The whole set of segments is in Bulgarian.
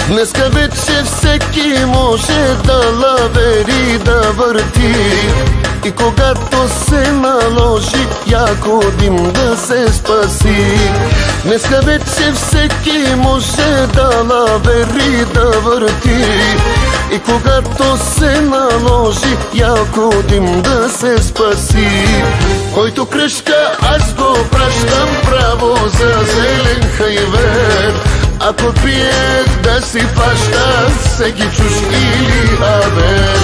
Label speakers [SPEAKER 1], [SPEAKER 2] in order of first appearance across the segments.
[SPEAKER 1] Днеска вече всеки може да лавери, да върти, и когато се наложи яко дим да се спаси. Днеска вече всеки може да лавери, да върти, и когато се наложи яко дим да се спаси. Който кръшка аз го пращам право за зелен хайвер, ако пие да си паща всеки чуш или авер.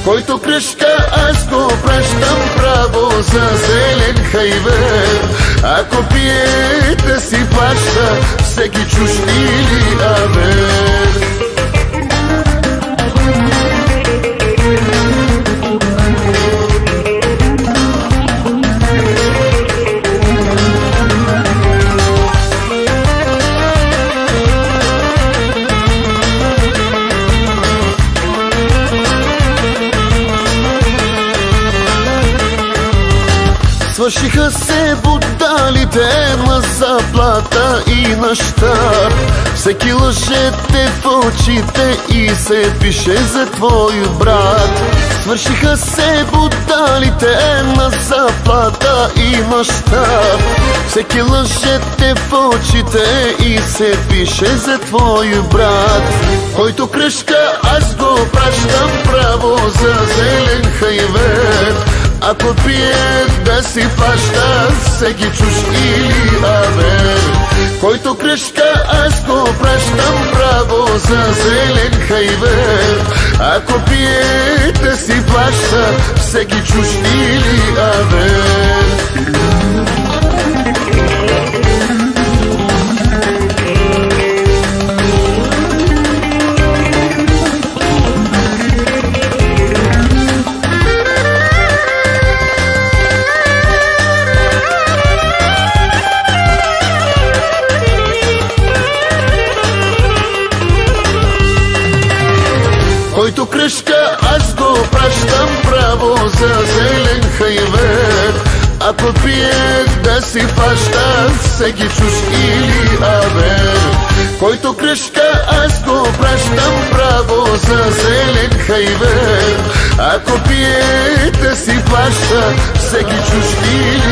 [SPEAKER 1] Който кръшка аз го пращам право за зелен хайвер, ако пие да си паща всеки чуш или авер. Свършиха се будалите на заплата и на щаб. Всеки лъже те в очите и се пише за твой брат. Свършиха се будалите на заплата и на щаб. Всеки лъже те в очите и се пише за твой брат. Който кръшка аз го пращам право за зелен хайвер, ако пие да си паща всеки чуш или авер. Който кръшка аз го пращам право за зелен хайвер, ако пие да си паща всеки чуш или авер. Който кръшка аз го пращам право за зелен хайвер, ако пие да си паща всеки чуш или авер. Който кръшка аз го пращам право за зелен хайвер, ако пие да си паща всеки чуш или